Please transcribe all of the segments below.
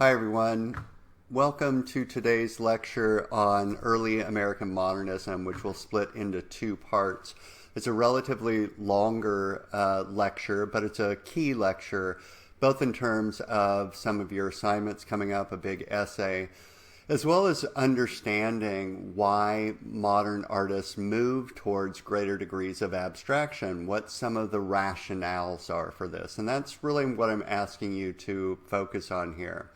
Hi everyone. Welcome to today's lecture on Early American Modernism, which will split into two parts. It's a relatively longer lecture, but it's a key lecture, both in terms of some of your assignments coming up, a big essay, as well as understanding why modern artists move towards greater degrees of abstraction, what some of the rationales are for this. And that's really what I'm asking you to focus on here.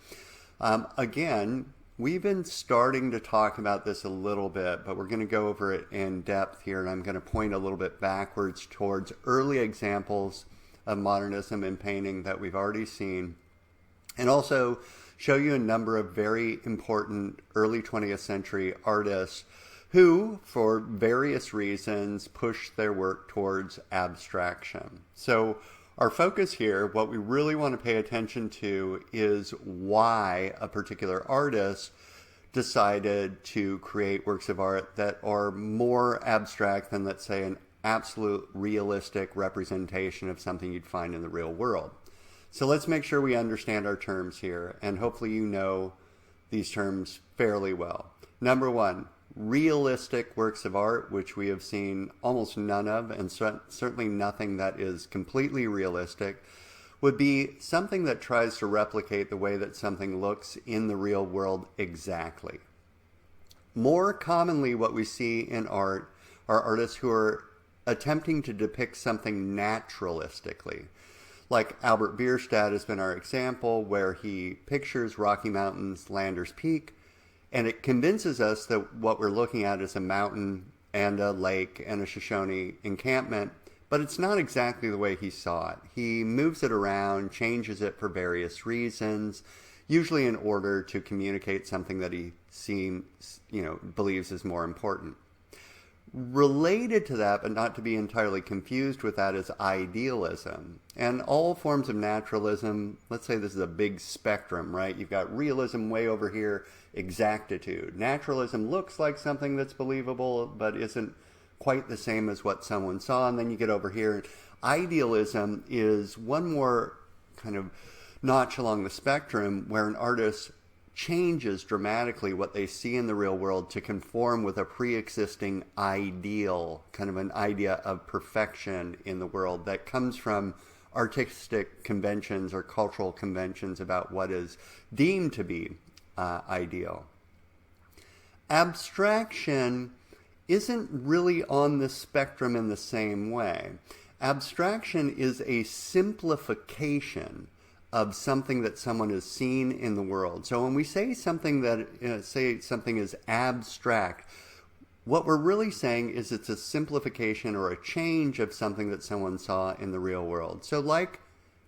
Again, we've been starting to talk about this a little bit, but we're going to go over it in depth here, and I'm going to point a little bit backwards towards early examples of modernism in painting that we've already seen, and also show you a number of very important early 20th century artists who, for various reasons, pushed their work towards abstraction. So our focus here, what we really want to pay attention to, is why a particular artist decided to create works of art that are more abstract than, let's say, an absolute realistic representation of something you'd find in the real world. So let's make sure we understand our terms here, and hopefully you know these terms fairly well. Number one, realistic works of art, which we have seen almost none of, and certainly nothing that is completely realistic, would be something that tries to replicate the way that something looks in the real world exactly. More commonly, what we see in art are artists who are attempting to depict something naturalistically. Like Albert Bierstad has been our example, where he pictures Rocky Mountains, Landers Peak, and it convinces us that what we're looking at is a mountain and a lake and a Shoshone encampment, but it's not exactly the way he saw it. He moves it around, changes it for various reasons, usually in order to communicate something that he believes is more important. Related to that, but not to be entirely confused with that, is idealism. And all forms of naturalism, let's say this is a big spectrum, right? You've got realism way over here, exactitude. Naturalism looks like something that's believable, but isn't quite the same as what someone saw. And then you get over here. Idealism is one more kind of notch along the spectrum where an artist changes dramatically what they see in the real world to conform with a pre-existing ideal, kind of an idea of perfection in the world that comes from artistic conventions or cultural conventions about what is deemed to be ideal. Abstraction isn't really on the spectrum in the same way. Abstraction is a simplification of something that someone has seen in the world. So when we say something something is abstract, what we're really saying is it's a simplification or a change of something that someone saw in the real world. So like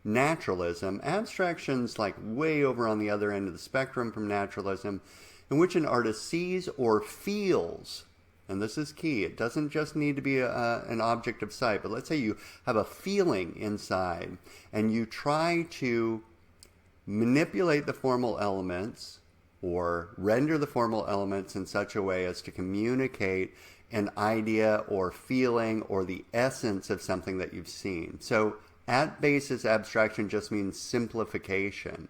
naturalism, abstraction's like way over on the other end of the spectrum from naturalism, in which an artist sees or feels, and this is key, it doesn't just need to be an object of sight, but let's say you have a feeling inside and you try to manipulate the formal elements or render the formal elements in such a way as to communicate an idea or feeling or the essence of something that you've seen. So at basis, abstraction just means simplification.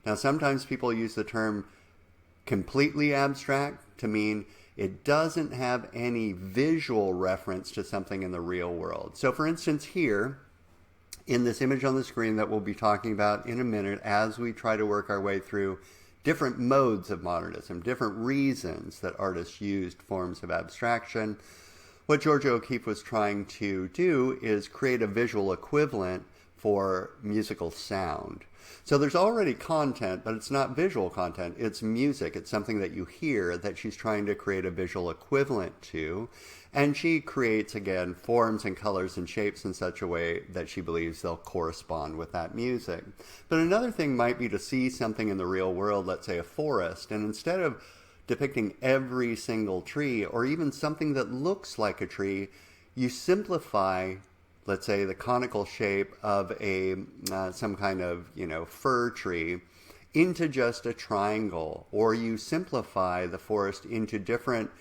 Now sometimes people use the term completely abstract to mean it doesn't have any visual reference to something in the real world. So for instance here, in this image on the screen that we'll be talking about in a minute as we try to work our way through different modes of modernism, different reasons that artists used forms of abstraction, what Georgia O'Keeffe was trying to do is create a visual equivalent for musical sound. So there's already content, but it's not visual content. It's music. It's something that you hear that she's trying to create a visual equivalent to. And she creates, again, forms and colors and shapes in such a way that she believes they'll correspond with that music. But another thing might be to see something in the real world, let's say a forest, and instead of depicting every single tree or even something that looks like a tree, you simplify, let's say, the conical shape of some kind of fir tree into just a triangle, or you simplify the forest into different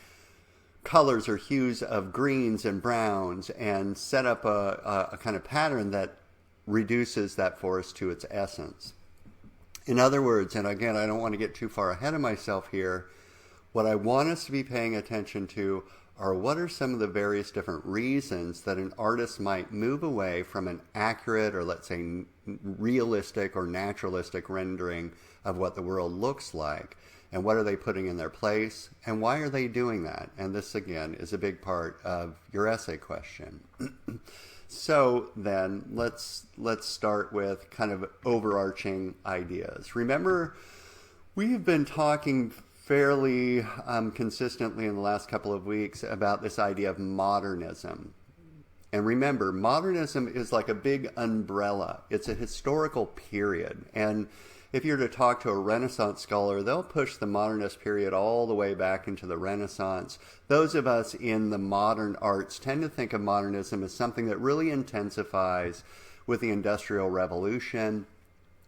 colors or hues of greens and browns and set up a kind of pattern that reduces that forest to its essence. In other words, and again, I don't want to get too far ahead of myself here, what I want us to be paying attention to are what are some of the various different reasons that an artist might move away from an accurate or, let's say, realistic or naturalistic rendering of what the world looks like, and what are they putting in their place, and why are they doing that? And this, again, is a big part of your essay question. So then, let's start with kind of overarching ideas. Remember, we've been talking fairly consistently in the last couple of weeks about this idea of modernism. And remember, modernism is like a big umbrella. It's a historical period. And if you're to talk to a Renaissance scholar, they'll push the modernist period all the way back into the Renaissance. Those of us in the modern arts tend to think of modernism as something that really intensifies with the Industrial Revolution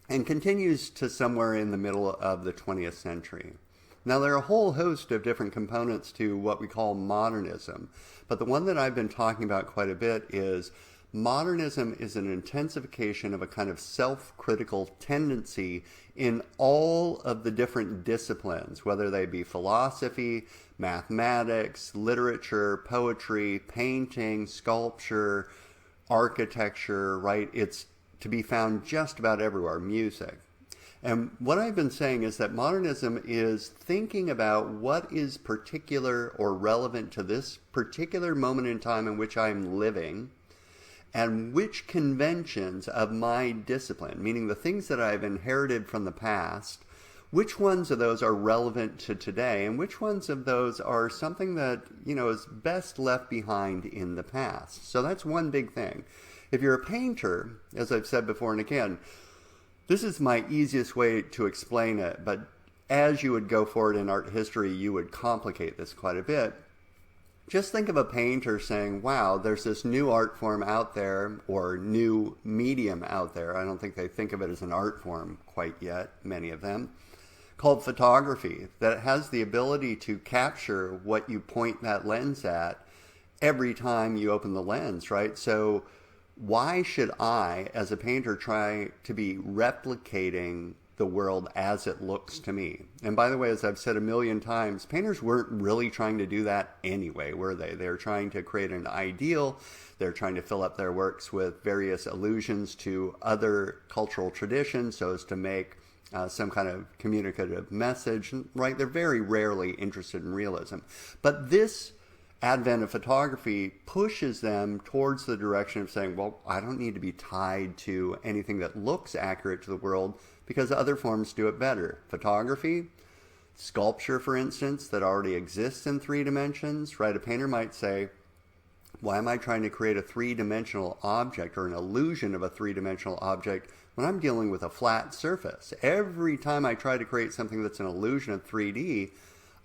and continues to somewhere in the middle of the 20th century. Now, there are a whole host of different components to what we call modernism, but the one that I've been talking about quite a bit is modernism is an intensification of a kind of self-critical tendency in all of the different disciplines, whether they be philosophy, mathematics, literature, poetry, painting, sculpture, architecture, right? It's to be found just about everywhere, music. And what I've been saying is that modernism is thinking about what is particular or relevant to this particular moment in time in which I'm living, and which conventions of my discipline, meaning the things that I've inherited from the past, which ones of those are relevant to today, and which ones of those are something that, is best left behind in the past. So that's one big thing. If you're a painter, as I've said before and again, this is my easiest way to explain it, but as you would go forward in art history, you would complicate this quite a bit. Just think of a painter saying, wow, there's this new art form out there, or new medium out there. I don't think they think of it as an art form quite yet, many of them, called photography, that has the ability to capture what you point that lens at every time you open the lens, right? So why should I, as a painter, try to be replicating the world as it looks to me? And by the way, as I've said a million times, painters weren't really trying to do that anyway, were they? They're trying to create an ideal. They're trying to fill up their works with various allusions to other cultural traditions so as to make some kind of communicative message, right? They're very rarely interested in realism. But this advent of photography pushes them towards the direction of saying, well, I don't need to be tied to anything that looks accurate to the world because other forms do it better. Photography, sculpture, for instance, that already exists in 3 dimensions, right? A painter might say, why am I trying to create a 3-dimensional object or an illusion of a 3-dimensional object when I'm dealing with a flat surface? Every time I try to create something that's an illusion of 3D,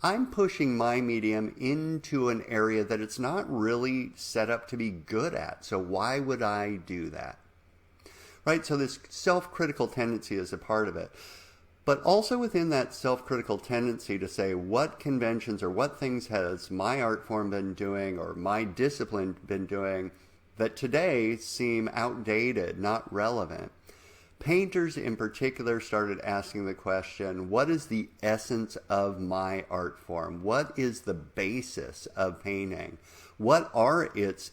I'm pushing my medium into an area that it's not really set up to be good at. So why would I do that? Right? So this self-critical tendency is a part of it. But also within that self-critical tendency to say, what conventions or what things has my art form been doing or my discipline been doing that today seem outdated, not relevant? Painters in particular started asking the question, what is the essence of my art form? What is the basis of painting? What are its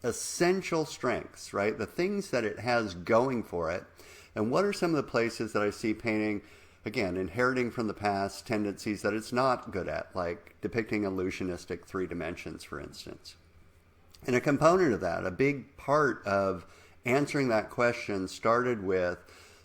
essential strengths, right? The things that it has going for it. And what are some of the places that I see painting, again, inheriting from the past tendencies that it's not good at, like depicting illusionistic 3 dimensions, for instance. And a component of that, a big part of answering that question started with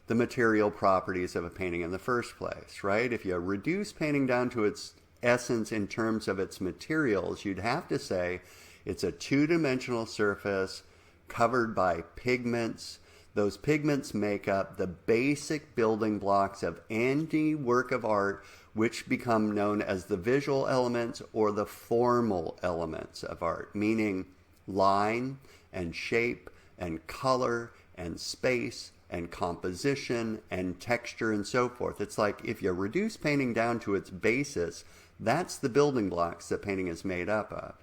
the material properties of a painting in the first place, right? If you reduce painting down to its essence in terms of its materials, you'd have to say it's a 2-dimensional surface covered by pigments. Those pigments make up the basic building blocks of any work of art, which become known as the visual elements or the formal elements of art, meaning line and shape and color and space and composition and texture and so forth. It's like if you reduce painting down to its basis, that's the building blocks that painting is made up of.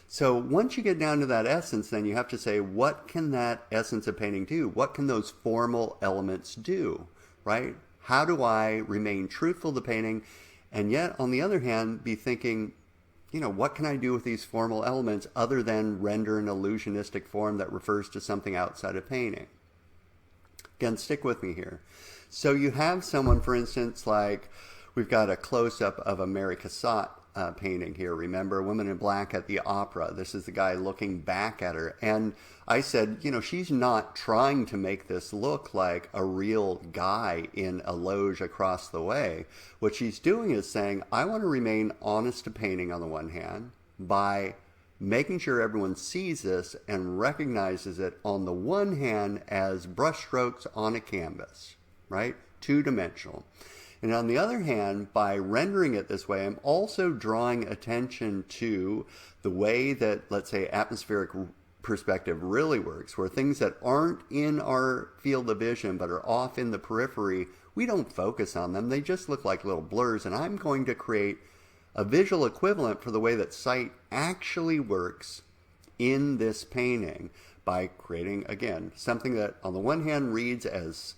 So once you get down to that essence, then you have to say, what can that essence of painting do? What can those formal elements do, right? How do I remain truthful to painting and yet, on the other hand, be thinking, what can I do with these formal elements other than render an illusionistic form that refers to something outside of painting? Again, stick with me here. So you have someone, for instance, like we've got a close-up of a Mary Cassatt painting here. Remember, Woman in Black at the Opera. This is the guy looking back at her. And I said, she's not trying to make this look like a real guy in a loge across the way. What she's doing is saying, I want to remain honest to painting on the one hand by making sure everyone sees this and recognizes it on the one hand as brushstrokes on a canvas, right? Two-dimensional. And on the other hand, by rendering it this way, I'm also drawing attention to the way that, let's say, atmospheric perspective really works, where things that aren't in our field of vision but are off in the periphery, we don't focus on them. They just look like little blurs, and I'm going to create a visual equivalent for the way that sight actually works in this painting by creating, again, something that on the one hand reads as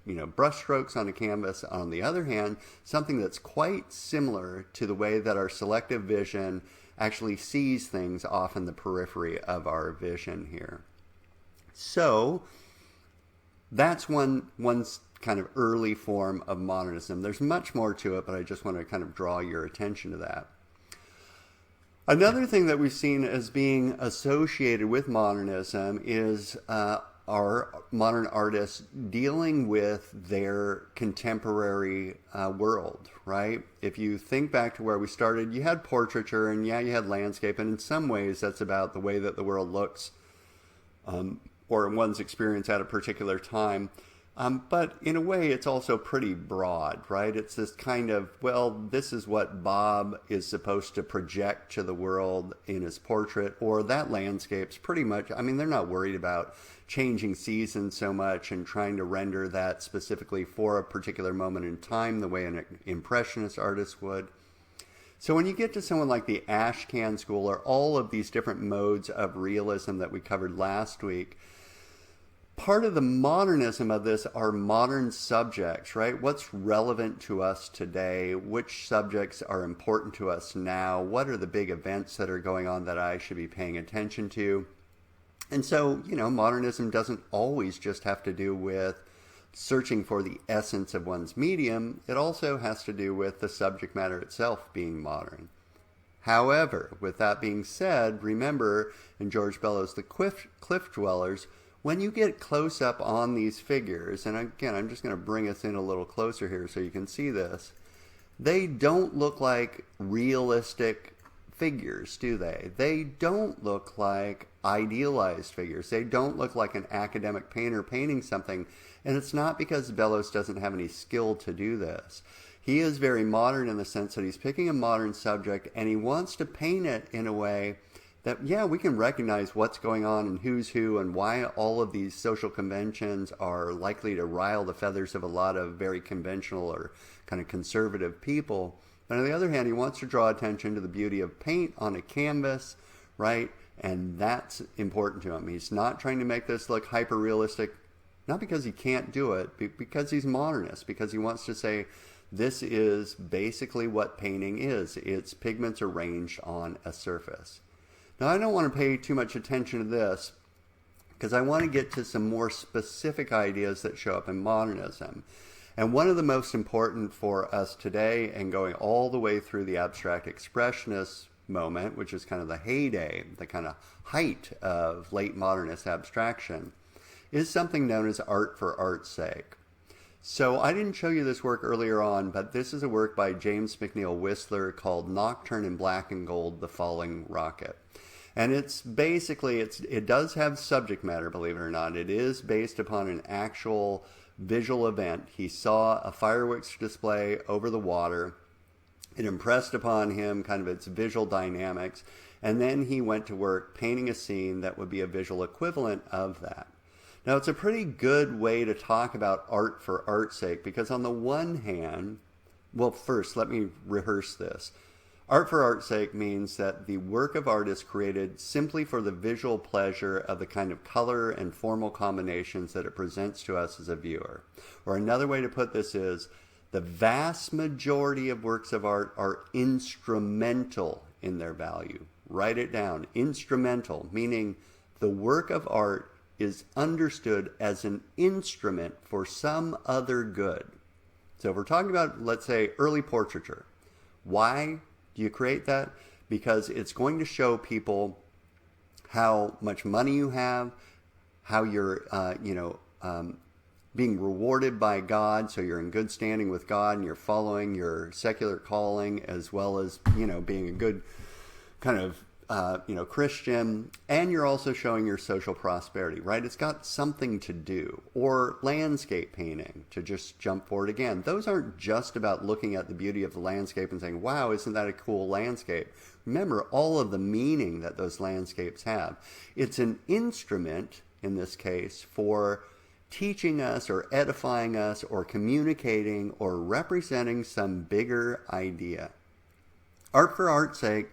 brushstrokes on a canvas. On the other hand, something that's quite similar to the way that our selective vision actually sees things off in the periphery of our vision here. So that's one kind of early form of modernism. There's much more to it, but I just want to kind of draw your attention to that. Another thing that we've seen as being associated with modernism is are modern artists dealing with their contemporary world, right? If you think back to where we started, you had portraiture and you had landscape, and in some ways that's about the way that the world looks or one's experience at a particular time. But in a way, it's also pretty broad, right? It's this kind of, this is what Bob is supposed to project to the world in his portrait, or that landscape's pretty much, they're not worried about changing seasons so much and trying to render that specifically for a particular moment in time the way an impressionist artist would. So when you get to someone like the Ashcan school or all of these different modes of realism that we covered last week, part of the modernism of this are modern subjects, right? What's relevant to us today? Which subjects are important to us now? What are the big events that are going on that I should be paying attention to? And so, modernism doesn't always just have to do with searching for the essence of one's medium. It also has to do with the subject matter itself being modern. However, with that being said, remember in George Bellows' The Cliff Dwellers, when you get close up on these figures, and again, I'm just going to bring us in a little closer here so you can see this, they don't look like realistic figures, do they? They don't look like idealized figures. They don't look like an academic painter painting something, and it's not because Bellows doesn't have any skill to do this. He is very modern in the sense that he's picking a modern subject, and he wants to paint it in a way that, we can recognize what's going on and who's who and why all of these social conventions are likely to rile the feathers of a lot of very conventional or kind of conservative people. But on the other hand, he wants to draw attention to the beauty of paint on a canvas, right? And that's important to him. He's not trying to make this look hyper-realistic, not because he can't do it, but because he's modernist, because he wants to say, this is basically what painting is. It's pigments arranged on a surface. Now, I don't want to pay too much attention to this because I want to get to some more specific ideas that show up in modernism. And one of the most important for us today and going all the way through the abstract expressionist moment, which is kind of the heyday, the kind of height of late modernist abstraction, is something known as art for art's sake. So I didn't show you this work earlier on, but this is a work by James McNeill Whistler called Nocturne in Black and Gold, The Falling Rocket. And it's basically, it does have subject matter, believe it or not. It is based upon an actual visual event. He saw a fireworks display over the water. It impressed upon him kind of its visual dynamics. And then he went to work painting a scene that would be a visual equivalent of that. Now, it's a pretty good way to talk about art for art's sake, because on the one hand, first, let me rehearse this. Art for art's sake means that the work of art is created simply for the visual pleasure of the kind of color and formal combinations that it presents to us as a viewer. Or another way to put this is, the vast majority of works of art are instrumental in their value. Write it down. Instrumental, meaning the work of art is understood as an instrument for some other good. So if we're talking about, let's say, early portraiture, why do you create that? Because it's going to show people how much money you have, how you're, being rewarded by God, so you're in good standing with God and you're following your secular calling, as well as, being a good kind of, Christian, and you're also showing your social prosperity, right? It's got something to do. Or landscape painting, to just jump forward again. Those aren't just about looking at the beauty of the landscape and saying, wow, isn't that a cool landscape? Remember all of the meaning that those landscapes have. It's an instrument, in this case, for teaching us or edifying us or communicating or representing some bigger idea. Art for art's sake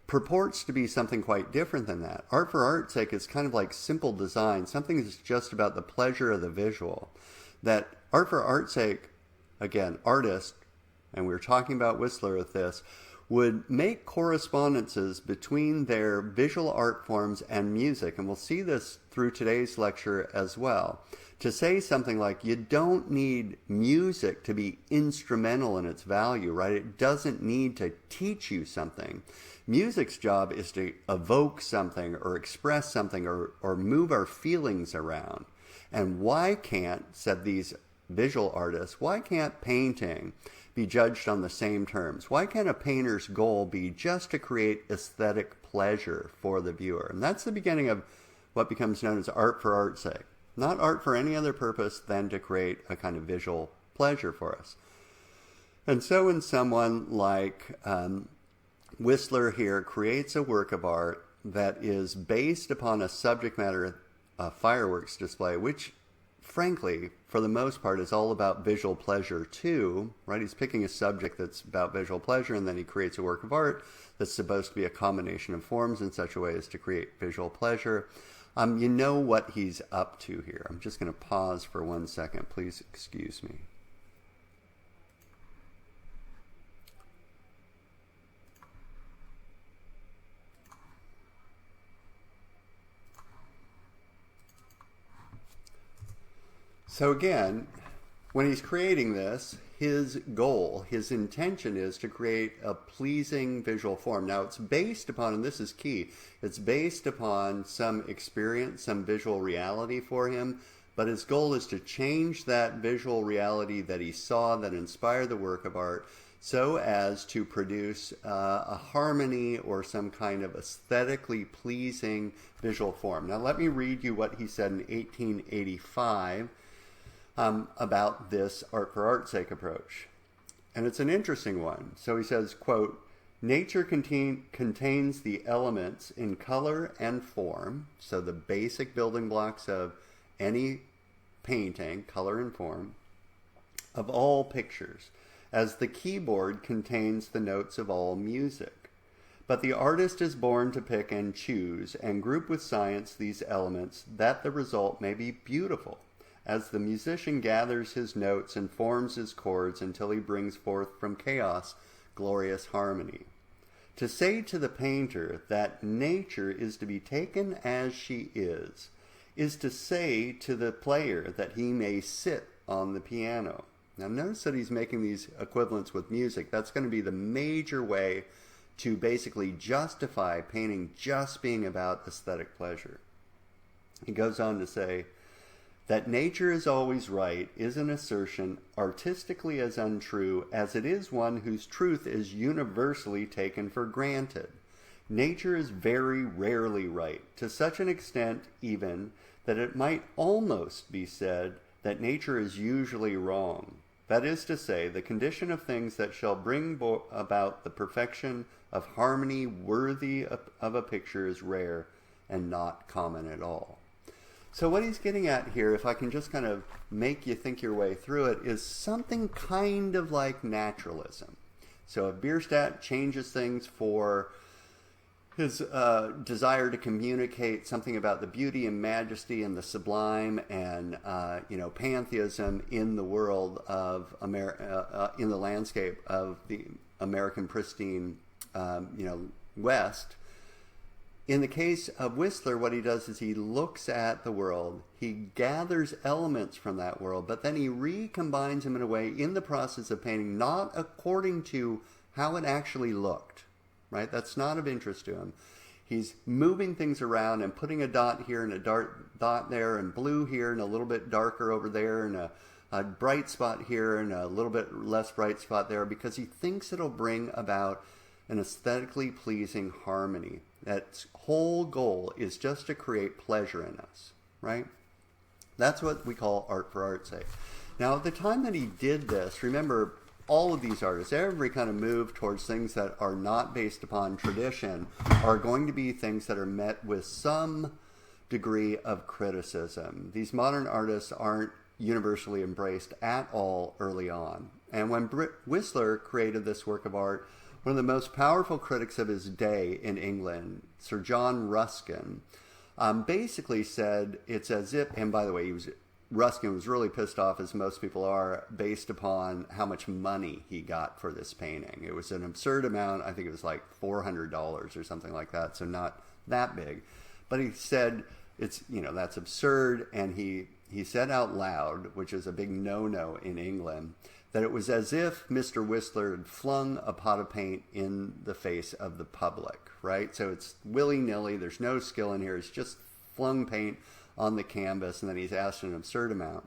purports to be something quite different than that. Art for art's sake is kind of like simple design, something that's just about the pleasure of the visual. That art for art's sake, again, artists, and we were talking about Whistler with this, would make correspondences between their visual art forms and music. And we'll see this through today's lecture as well. To say something like, you don't need music to be instrumental in its value, right? It doesn't need to teach you something. Music's job is to evoke something or express something or move our feelings around. And why can't, said these visual artists, why can't painting be judged on the same terms? Why can't a painter's goal be just to create aesthetic pleasure for the viewer? And that's the beginning of what becomes known as art for art's sake. Not art for any other purpose than to create a kind of visual pleasure for us. And so when someone like Whistler here creates a work of art that is based upon a subject matter, a fireworks display, which frankly, for the most part, is all about visual pleasure too, right? He's picking a subject that's about visual pleasure, and then he creates a work of art that's supposed to be a combination of forms in such a way as to create visual pleasure. You know what he's up to here. I'm just going to pause for 1 second. Please excuse me. So again, when he's creating this, his goal, his intention is to create a pleasing visual form. Now it's based upon, and this is key, it's based upon some experience, some visual reality for him, but his goal is to change that visual reality that he saw that inspired the work of art so as to produce a harmony or some kind of aesthetically pleasing visual form. Now let me read you what he said in 1885 about this art for art's sake approach. And it's an interesting one. So he says, quote, nature contains the elements in color and form, so the basic building blocks of any painting, color and form, of all pictures, as the keyboard contains the notes of all music. But the artist is born to pick and choose and group with science these elements that the result may be beautiful, as the musician gathers his notes and forms his chords until he brings forth from chaos glorious harmony. To say to the painter that nature is to be taken as she is to say to the player that he may sit on the piano. Now notice that he's making these equivalents with music. That's going to be the major way to basically justify painting just being about aesthetic pleasure. He goes on to say, that nature is always right is an assertion artistically as untrue as it is one whose truth is universally taken for granted. Nature is very rarely right, to such an extent even that it might almost be said that nature is usually wrong. That is to say, the condition of things that shall bring about the perfection of harmony worthy of a picture is rare and not common at all. So what he's getting at here, if I can just kind of make you think your way through it, is something kind of like naturalism. So if Bierstad changes things for his desire to communicate something about the beauty and majesty and the sublime and pantheism in the world of in the landscape of the American pristine West. In the case of Whistler, what he does is he looks at the world, he gathers elements from that world, but then he recombines them in a way in the process of painting, not according to how it actually looked. Right? That's not of interest to him. He's moving things around and putting a dot here and a dark dot there and blue here and a little bit darker over there and a bright spot here and a little bit less bright spot there because he thinks it'll bring about an aesthetically pleasing harmony. That whole goal is just to create pleasure in us, right? That's what we call art for art's sake. Now, at the time that he did this, remember, all of these artists, every kind of move towards things that are not based upon tradition are going to be things that are met with some degree of criticism. These modern artists aren't universally embraced at all early on. And when Whistler created this work of art, one of the most powerful critics of his day in England, Sir John Ruskin, basically said it's as if, and by the way, Ruskin was really pissed off, as most people are, based upon how much money he got for this painting. It was an absurd amount. I think it was like $400 or something like that, so not that big. But he said, that's absurd, and he said out loud, which is a big no-no in England, that it was as if Mr. Whistler had flung a pot of paint in the face of the public, right? So it's willy-nilly, there's no skill in here, it's just flung paint on the canvas, and then he's asked an absurd amount.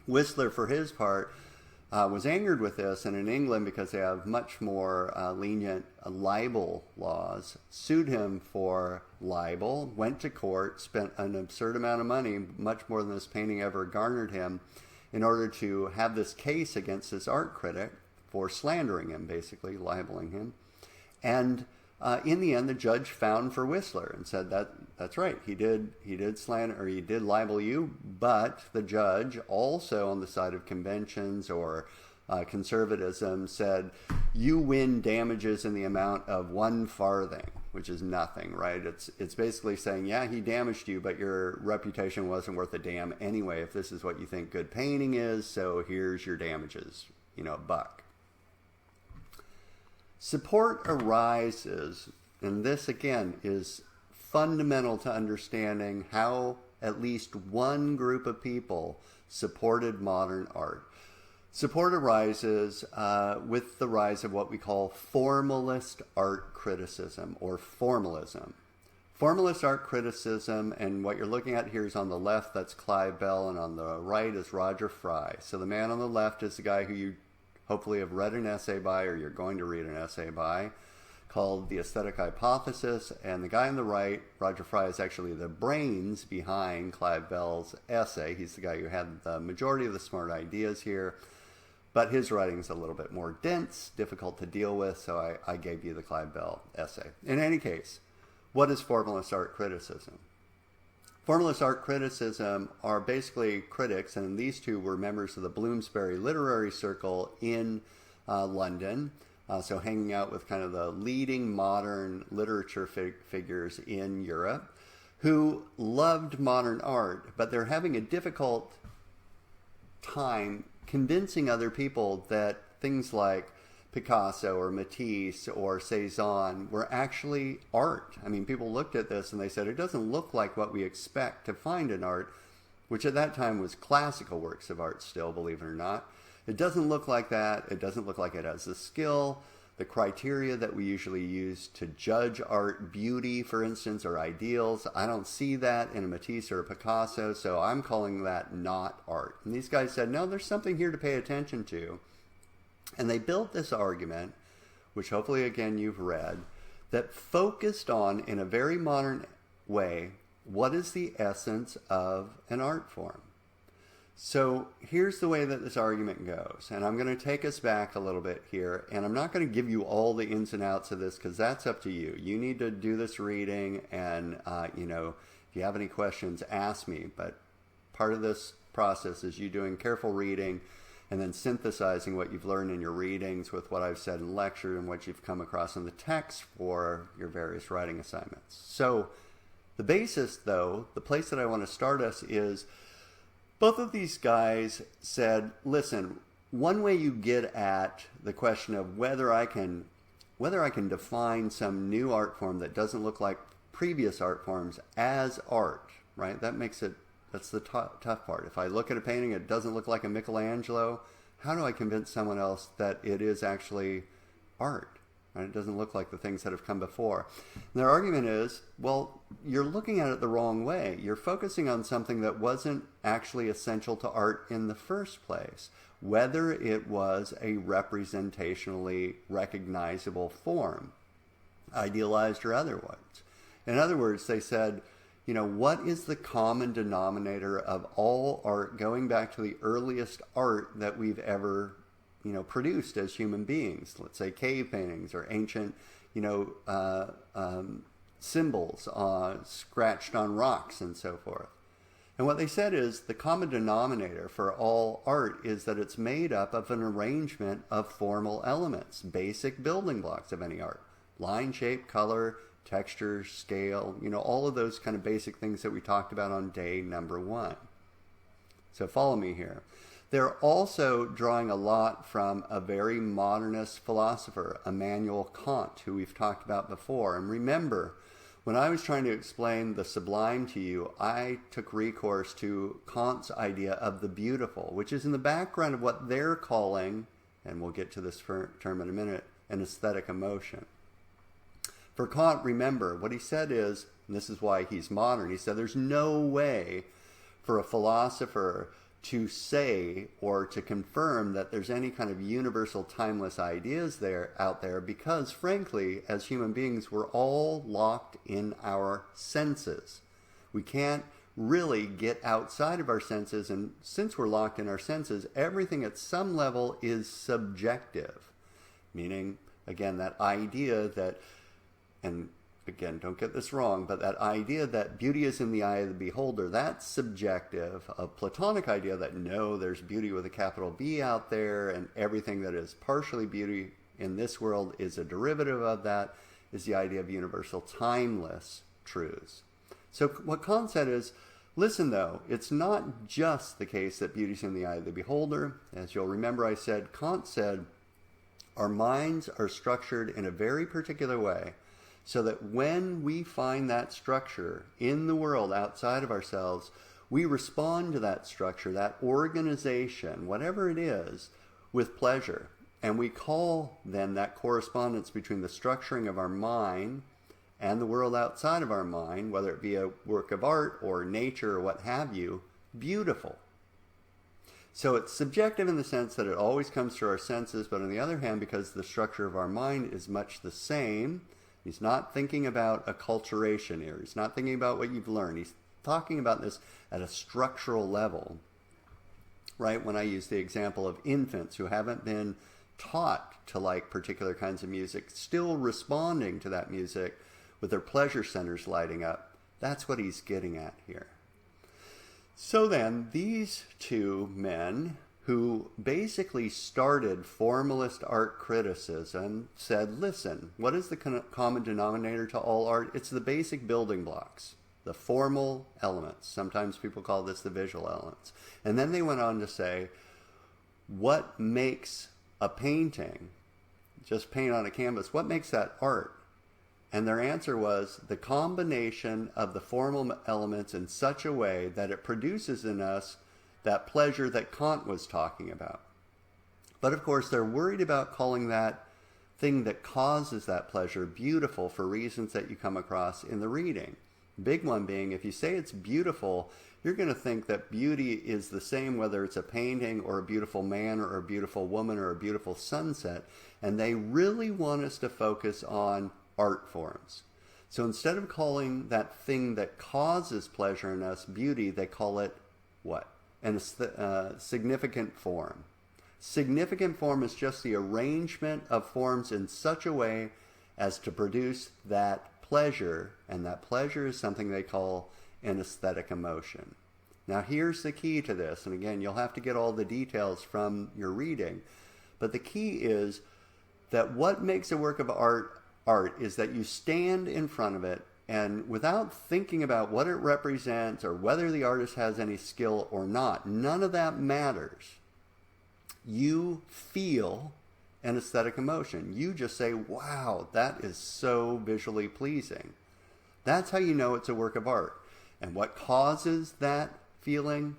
Whistler, for his part, was angered with this, and in England, because they have much more lenient libel laws, sued him for libel, went to court, spent an absurd amount of money, much more than this painting ever garnered him, in order to have this case against this art critic for slandering him, basically, libeling him. And in the end, the judge found for Whistler and said that's right. He did slander, or he did libel you, but the judge, also on the side of conventions or conservatism, said you win damages in the amount of 1 farthing, which is nothing, right? It's basically saying, yeah, he damaged you, but your reputation wasn't worth a damn anyway. If this is what you think good painting is, so here's your damages, $1. Support arises, and this again is fundamental to understanding how at least one group of people supported modern art. Support arises with the rise of what we call formalist art criticism, or formalism. Formalist art criticism, and what you're looking at here is on the left, that's Clive Bell, and on the right is Roger Fry. So the man on the left is the guy who you hopefully have read an essay by, or you're going to read an essay by, called The Aesthetic Hypothesis. And the guy on the right, Roger Fry, is actually the brains behind Clive Bell's essay. He's the guy who had the majority of the smart ideas here. But his writing's a little bit more dense, difficult to deal with, so I gave you the Clive Bell essay. In any case, what is formalist art criticism? Formalist art criticism are basically critics, and these two were members of the Bloomsbury Literary Circle in London, so hanging out with kind of the leading modern literature figures in Europe, who loved modern art, but they're having a difficult time convincing other people that things like Picasso or Matisse or Cezanne were actually art. I mean, people looked at this and they said, it doesn't look like what we expect to find in art, which at that time was classical works of art still, believe it or not. It doesn't look like that. It doesn't look like it has the skill, the criteria that we usually use to judge art, beauty, for instance, or ideals. I don't see that in a Matisse or a Picasso, so I'm calling that not art. And these guys said, no, there's something here to pay attention to. And they built this argument, which hopefully, again, you've read, that focused on, in a very modern way, what is the essence of an art form. So here's the way that this argument goes, and I'm going to take us back a little bit here, and I'm not going to give you all the ins and outs of this because that's up to you. You need to do this reading, and if you have any questions, ask me. But part of this process is you doing careful reading and then synthesizing what you've learned in your readings with what I've said in lecture and what you've come across in the text for your various writing assignments. So the basis, though, the place that I want to start us is both of these guys said, listen, one way you get at the question of whether I can define some new art form that doesn't look like previous art forms as art, right? That's the tough part. If I look at a painting, it doesn't look like a Michelangelo, how do I convince someone else that it is actually art? Right? It doesn't look like the things that have come before. And their argument is, well, you're looking at it the wrong way. You're focusing on something that wasn't actually essential to art in the first place, whether it was a representationally recognizable form, idealized or otherwise. In other words, they said, what is the common denominator of all art going back to the earliest art that we've ever, produced as human beings? Let's say cave paintings or ancient, symbols scratched on rocks and so forth. And what they said is the common denominator for all art is that it's made up of an arrangement of formal elements, basic building blocks of any art: line, shape, color, texture, scale, all of those kind of basic things that we talked about on day number 1. So follow me here. They're also drawing a lot from a very modernist philosopher, Immanuel Kant, who we've talked about before. And remember, when I was trying to explain the sublime to you, I took recourse to Kant's idea of the beautiful, which is in the background of what they're calling, and we'll get to this term in a minute, an aesthetic emotion. For Kant, remember, what he said is, and this is why he's modern, he said there's no way for a philosopher to say or to confirm that there's any kind of universal timeless ideas out there because, frankly, as human beings, we're all locked in our senses. We can't really get outside of our senses, and since we're locked in our senses, everything at some level is subjective. Meaning, again, that idea that, and again, don't get this wrong, but that idea that beauty is in the eye of the beholder, that's subjective. A Platonic idea that no, there's beauty with a capital B out there, and everything that is partially beauty in this world is a derivative of that, is the idea of universal timeless truths. So what Kant said is, listen though, it's not just the case that beauty's in the eye of the beholder. As you'll remember, Kant said, our minds are structured in a very particular way, so that when we find that structure in the world outside of ourselves, we respond to that structure, that organization, whatever it is, with pleasure. And we call then that correspondence between the structuring of our mind and the world outside of our mind, whether it be a work of art or nature or what have you, beautiful. So it's subjective in the sense that it always comes through our senses, but on the other hand, because the structure of our mind is much the same, he's not thinking about acculturation here. He's not thinking about what you've learned. He's talking about this at a structural level, right? When I use the example of infants who haven't been taught to like particular kinds of music, still responding to that music with their pleasure centers lighting up. That's what he's getting at here. So then, these two men who basically started formalist art criticism said, listen, what is the common denominator to all art? It's the basic building blocks, the formal elements. Sometimes people call this the visual elements. And then they went on to say, what makes a painting, just paint on a canvas, what makes that art? And their answer was the combination of the formal elements in such a way that it produces in us that pleasure that Kant was talking about. But of course, they're worried about calling that thing that causes that pleasure beautiful for reasons that you come across in the reading. Big one being, if you say it's beautiful, you're going to think that beauty is the same whether it's a painting or a beautiful man or a beautiful woman or a beautiful sunset. And they really want us to focus on art forms. So instead of calling that thing that causes pleasure in us beauty, they call it what? And significant form. Significant form is just the arrangement of forms in such a way as to produce that pleasure, and that pleasure is something they call an aesthetic emotion. Now here's the key to this, and again, you'll have to get all the details from your reading, but the key is that what makes a work of art is that you stand in front of it, and without thinking about what it represents or whether the artist has any skill or not, none of that matters. You feel an aesthetic emotion. You just say, wow, that is so visually pleasing. That's how you know it's a work of art. And what causes that feeling?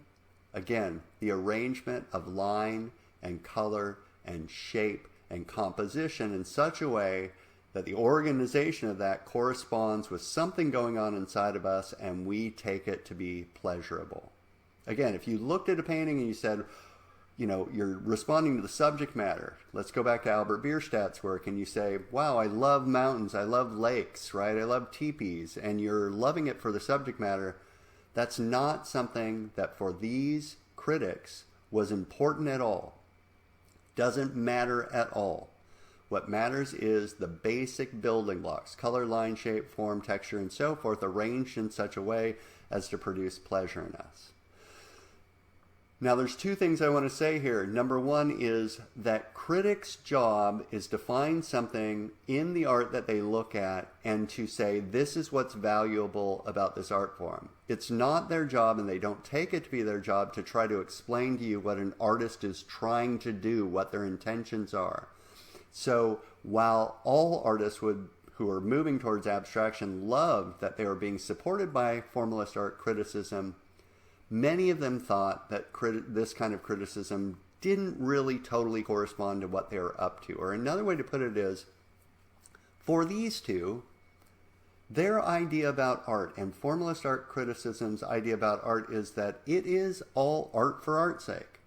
Again, the arrangement of line and color and shape and composition in such a way that the organization of that corresponds with something going on inside of us, and we take it to be pleasurable. Again, if you looked at a painting and you said, you're responding to the subject matter. Let's go back to Albert Bierstad's work, and you say, wow, I love mountains, I love lakes, right? I love teepees, and you're loving it for the subject matter. That's not something that for these critics was important at all. Doesn't matter at all. What matters is the basic building blocks, color, line, shape, form, texture, and so forth, arranged in such a way as to produce pleasure in us. Now, there's two things I want to say here. Number one is that critics' job is to find something in the art that they look at and to say, this is what's valuable about this art form. It's not their job, and they don't take it to be their job, to try to explain to you what an artist is trying to do, what their intentions are. So while all artists who are moving towards abstraction loved that they were being supported by formalist art criticism, many of them thought that this kind of criticism didn't really totally correspond to what they were up to. Or another way to put it is, for these two, their idea about art and formalist art criticism's idea about art is that it is all art for art's sake.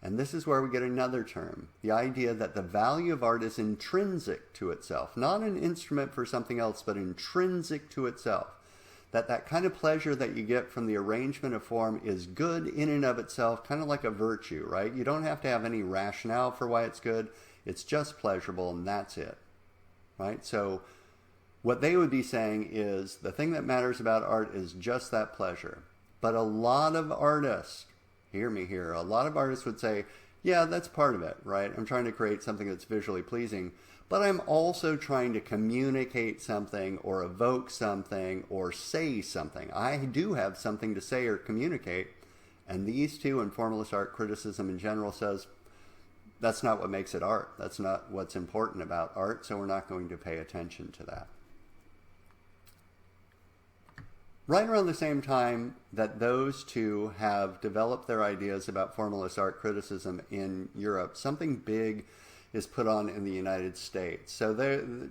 And this is where we get another term, the idea that the value of art is intrinsic to itself, not an instrument for something else, but intrinsic to itself. That kind of pleasure that you get from the arrangement of form is good in and of itself, kind of like a virtue, right? You don't have to have any rationale for why it's good. It's just pleasurable, and that's it, right? So what they would be saying is the thing that matters about art is just that pleasure. But a lot of artists, hear me here, a lot of artists would say, yeah, that's part of it, right? I'm trying to create something that's visually pleasing, but I'm also trying to communicate something or evoke something or say something. I do have something to say or communicate, and these two, and formalist art criticism in general, says that's not what makes it art. That's not what's important about art, so we're not going to pay attention to that. Right around the same time that those two have developed their ideas about formalist art criticism in Europe, something big is put on in the United States. So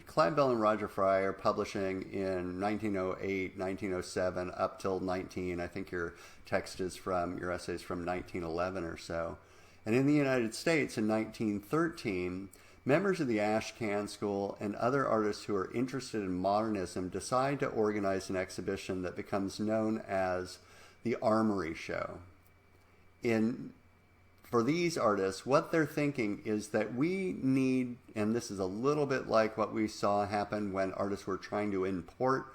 Clive Bell and Roger Fry are publishing in 1908, 1907, up till I think your essay's from 1911 or so. And in the United States in 1913, members of the Ashcan School and other artists who are interested in modernism decide to organize an exhibition that becomes known as the Armory Show. For these artists, what they're thinking is that we need, and this is a little bit like what we saw happen when artists were trying to import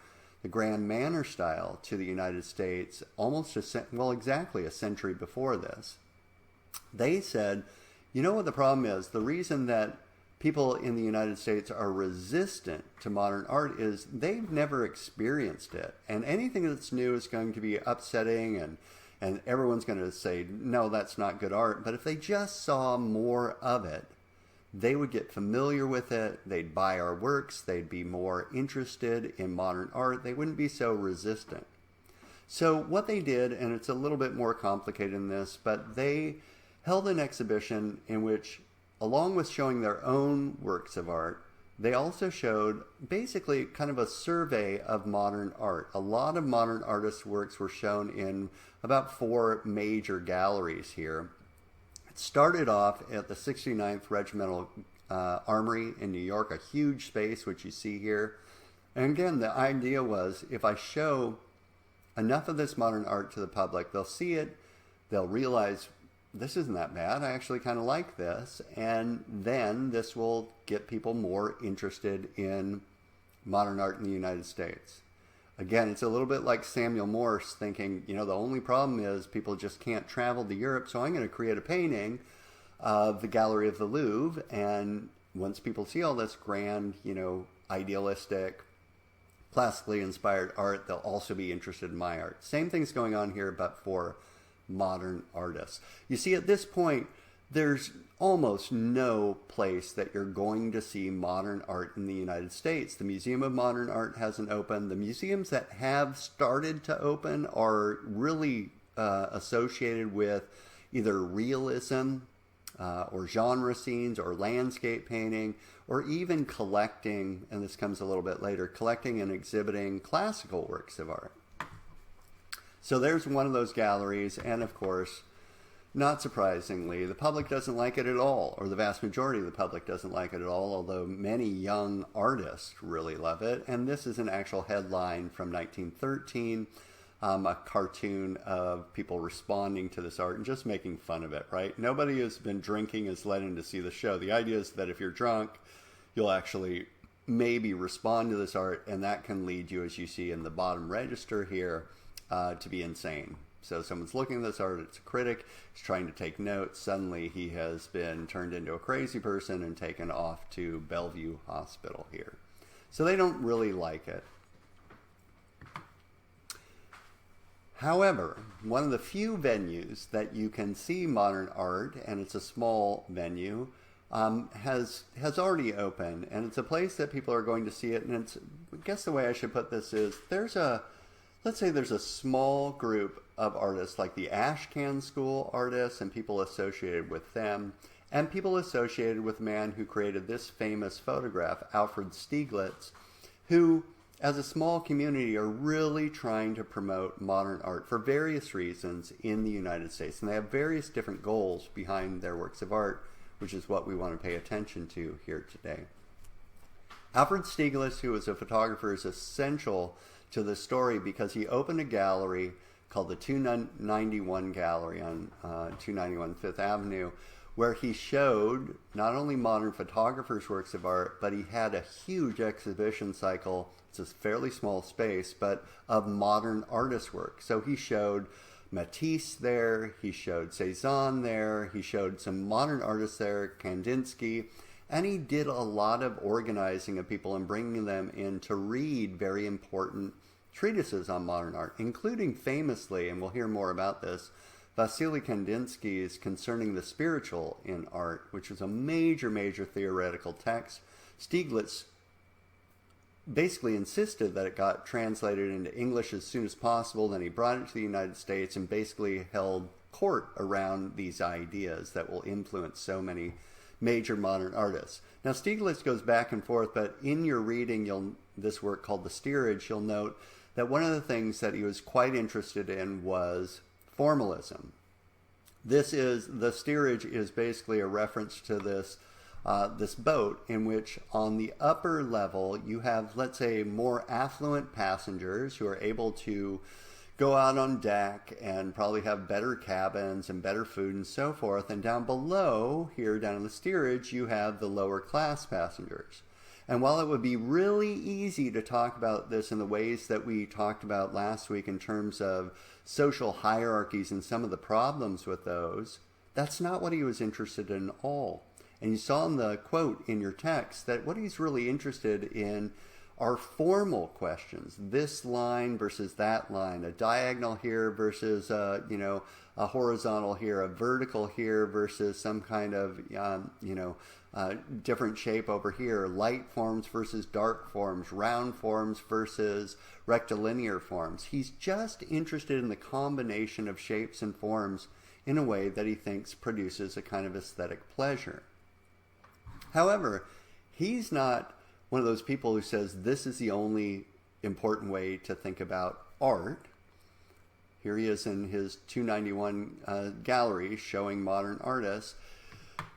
the grand manner style to the United States exactly a century before this. They said, you know what the problem is? The reason that people in the United States are resistant to modern art is they've never experienced it. And anything that's new is going to be upsetting, and everyone's going to say, no, that's not good art. But if they just saw more of it, they would get familiar with it. They'd buy our works. They'd be more interested in modern art. They wouldn't be so resistant. So what they did, and it's a little bit more complicated than this, but they held an exhibition in which, along with showing their own works of art, they also showed basically kind of a survey of modern art. A lot of modern artists' works were shown in about 4 major galleries here. It started off at the 69th Regimental Armory in New York, a huge space, which you see here. And again, the idea was, if I show enough of this modern art to the public, they'll see it, they'll realize, this isn't that bad, I actually kind of like this, and then this will get people more interested in modern art in the United States. Again, it's a little bit like Samuel Morse thinking, the only problem is people just can't travel to Europe, so I'm going to create a painting of the Gallery of the Louvre, and once people see all this grand, idealistic, classically inspired art, they'll also be interested in my art. Same thing's going on here, but for modern artists. You see, at this point, there's almost no place that you're going to see modern art in the United States. The Museum of Modern Art hasn't opened. The museums that have started to open are really associated with either realism or genre scenes or landscape painting, or even collecting, and this comes a little bit later, collecting and exhibiting classical works of art. So there's one of those galleries, and of course, not surprisingly, the public doesn't like it at all, or the vast majority of the public doesn't like it at all, although many young artists really love it. And this is an actual headline from 1913, a cartoon of people responding to this art and just making fun of it, right? Nobody who's been drinking is let in to see the show. The idea is that if you're drunk, you'll actually maybe respond to this art, and that can lead you, as you see in the bottom register here, to be insane. So someone's looking at this art, it's a critic, he's trying to take notes, suddenly he has been turned into a crazy person and taken off to Bellevue Hospital here. So they don't really like it. However, one of the few venues that you can see modern art, and it's a small venue, has already opened, and it's a place that people are going to see it. And it's, I guess the way I should put this is, let's say there's a small group of artists like the Ashcan School artists and people associated with them, and people associated with the man who created this famous photograph, Alfred Stieglitz, who, as a small community, are really trying to promote modern art for various reasons in the United States. And they have various different goals behind their works of art, which is what we want to pay attention to here today. Alfred Stieglitz, who was a photographer, is essential to the story because he opened a gallery called the 291 Gallery on 291 Fifth Avenue, where he showed not only modern photographers' works of art, but he had a huge exhibition cycle. It's a fairly small space, but of modern artist work. So he showed Matisse there, he showed Cezanne there, he showed some modern artists there, Kandinsky, and he did a lot of organizing of people and bringing them in to read very important treatises on modern art, including famously, and we'll hear more about this, Vasily Kandinsky's Concerning the Spiritual in Art, which was a major, major theoretical text. Stieglitz basically insisted that it got translated into English as soon as possible. Then he brought it to the United States and basically held court around these ideas that will influence so many major modern artists. Now, Stieglitz goes back and forth, but in your reading, this work called The Steerage, you'll note that one of the things that he was quite interested in was formalism. The steerage is basically a reference to this boat in which on the upper level you have, let's say, more affluent passengers who are able to go out on deck and probably have better cabins and better food and so forth. And down below, here down in the steerage, you have the lower class passengers. And while it would be really easy to talk about this in the ways that we talked about last week in terms of social hierarchies and some of the problems with those, that's not what he was interested in at all. And you saw in the quote in your text that what he's really interested in are formal questions. This line versus that line, a diagonal here versus a horizontal here, a vertical here versus some kind of different shape over here, light forms versus dark forms, round forms versus rectilinear forms. He's just interested in the combination of shapes and forms in a way that he thinks produces a kind of aesthetic pleasure. However, he's not one of those people who says this is the only important way to think about art. Here he is in his 291 gallery showing modern artists.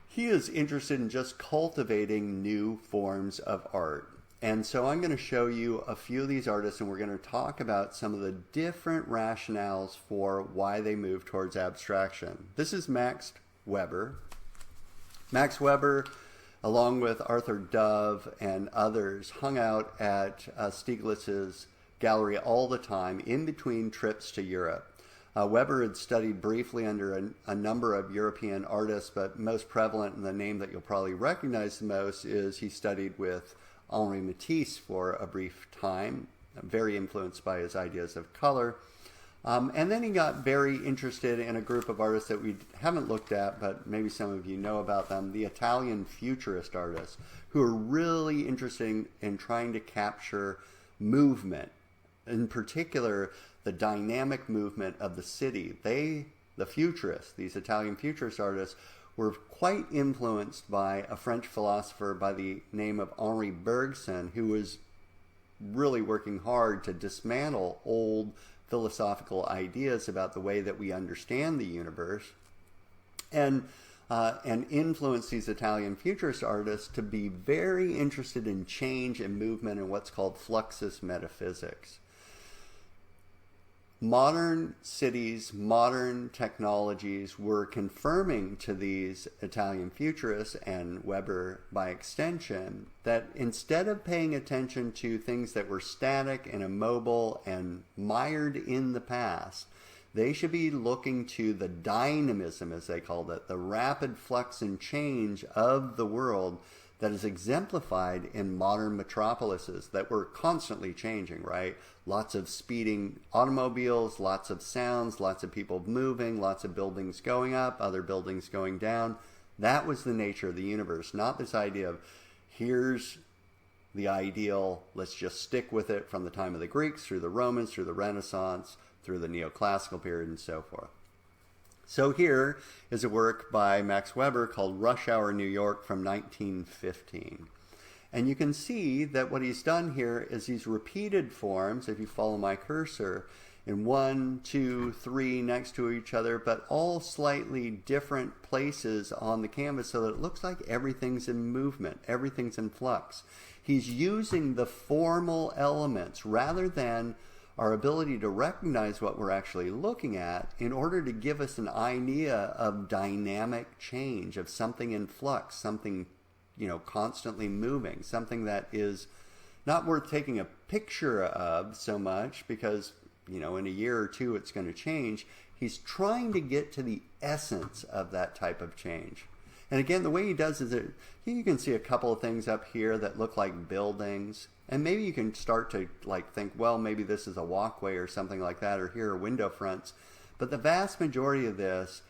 He is interested in just cultivating new forms of art. And so I'm going to show you a few of these artists, and we're going to talk about some of the different rationales for why they move towards abstraction. This is Max Weber. Max Weber, along with Arthur Dove and others, hung out at Stieglitz's gallery all the time in between trips to Europe. Weber had studied briefly under a number of European artists, but most prevalent, and the name that you'll probably recognize the most, is he studied with Henri Matisse for a brief time, very influenced by his ideas of color. And then he got very interested in a group of artists that we haven't looked at, but maybe some of you know about them, the Italian Futurist artists, who are really interested in trying to capture movement, in particular the dynamic movement of the city. They, the Futurists, these Italian Futurist artists, were quite influenced by a French philosopher by the name of Henri Bergson, who was really working hard to dismantle old philosophical ideas about the way that we understand the universe, and influence these Italian Futurist artists to be very interested in change and movement and what's called fluxus metaphysics. Modern cities, modern technologies were confirming to these Italian Futurists, and Weber by extension, that instead of paying attention to things that were static and immobile and mired in the past, they should be looking to the dynamism, as they called it, the rapid flux and change of the world that is exemplified in modern metropolises that were constantly changing, right? Lots of speeding automobiles, lots of sounds, lots of people moving, lots of buildings going up, other buildings going down. That was the nature of the universe, not this idea of here's the ideal, let's just stick with it from the time of the Greeks through the Romans, through the Renaissance, through the neoclassical period, and so forth. So here is a work by Max Weber called Rush Hour New York from 1915. And you can see that what he's done here is he's repeated forms, if you follow my cursor, in 1, 2, 3 next to each other, but all slightly different places on the canvas so that it looks like everything's in movement, everything's in flux. He's using the formal elements rather than our ability to recognize what we're actually looking at in order to give us an idea of dynamic change, of something in flux, something, constantly moving, something that is not worth taking a picture of so much because, in a year or two it's going to change. He's trying to get to the essence of that type of change. And again, the way he does is that you can see a couple of things up here that look like buildings. And maybe you can start to think, well, maybe this is a walkway or something like that, or here are window fronts. But the vast majority of this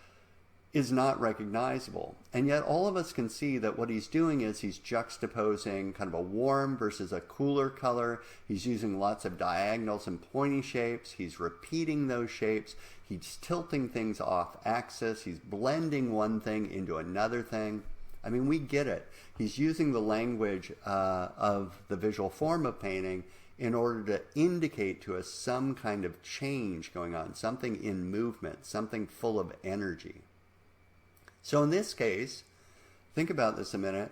is not recognizable. And yet all of us can see that what he's doing is he's juxtaposing kind of a warm versus a cooler color. He's using lots of diagonals and pointy shapes. He's repeating those shapes. He's tilting things off axis. He's blending one thing into another thing. I mean, we get it. He's using the language of the visual form of painting in order to indicate to us some kind of change going on, something in movement, something full of energy. So in this case, think about this a minute.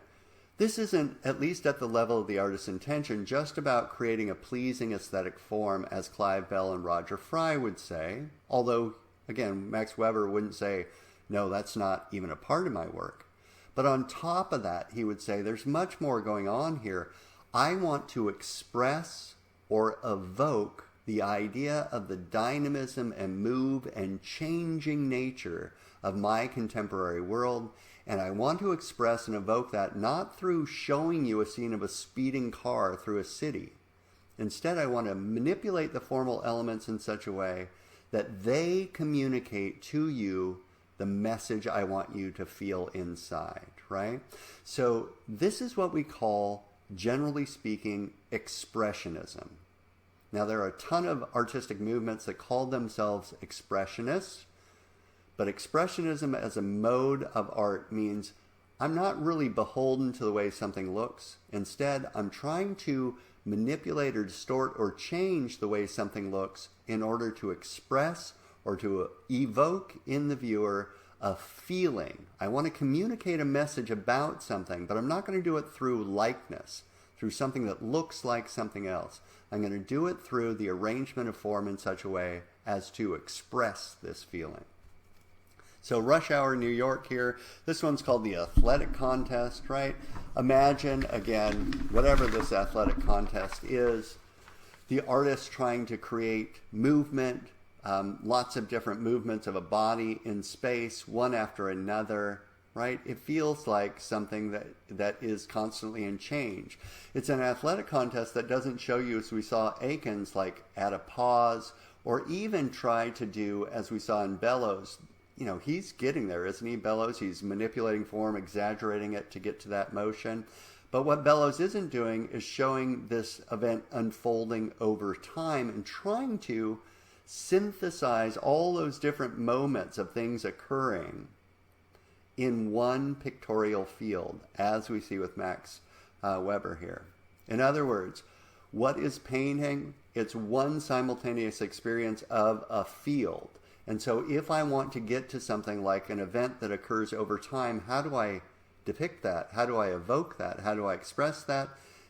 This isn't, at least at the level of the artist's intention, just about creating a pleasing aesthetic form, as Clive Bell and Roger Fry would say. Although, again, Max Weber wouldn't say, no, that's not even a part of my work. But on top of that, he would say, there's much more going on here. I want to express or evoke the idea of the dynamism and move and changing nature of my contemporary world. And I want to express and evoke that not through showing you a scene of a speeding car through a city. Instead, I want to manipulate the formal elements in such a way that they communicate to you the message I want you to feel inside, right? So this is what we call, generally speaking, Expressionism. Now, there are a ton of artistic movements that call themselves Expressionists, but Expressionism as a mode of art means I'm not really beholden to the way something looks. Instead, I'm trying to manipulate or distort or change the way something looks in order to express or to evoke in the viewer a feeling. I want to communicate a message about something, but I'm not going to do it through likeness, through something that looks like something else. I'm going to do it through the arrangement of form in such a way as to express this feeling. So Rush Hour New York here, this one's called the athletic contest, right? Imagine, again, whatever this athletic contest is, the artist trying to create movement, lots of different movements of a body in space, one after another, right? It feels like something that is constantly in change. It's an athletic contest that doesn't show you, as we saw Aikens, like at a pause, or even try to do, as we saw in Bellows. You know, he's getting there, isn't he, Bellows? He's manipulating form, exaggerating it to get to that motion. But what Bellows isn't doing is showing this event unfolding over time and trying to synthesize all those different moments of things occurring in one pictorial field, as we see with Max Weber here. In other words, what is painting? It's one simultaneous experience of a field. And so if I want to get to something like an event that occurs over time, how do I depict that? How do I evoke that? How do I express that?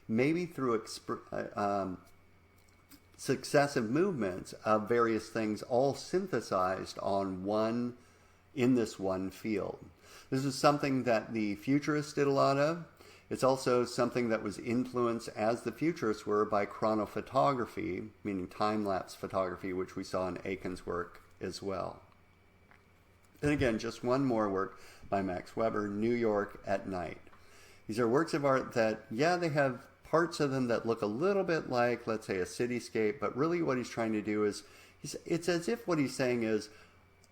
Maybe through successive movements of various things, all synthesized in this one field. This is something that the Futurists did a lot of. It's also something that was influenced, as the Futurists were, by chronophotography, meaning time-lapse photography, which we saw in Aikens' work as well. And again, just one more work by Max Weber, New York at Night. These are works of art that, yeah, they have parts of them that look a little bit like, let's say, a cityscape, but really what he's trying to do is, it's as if what he's saying is,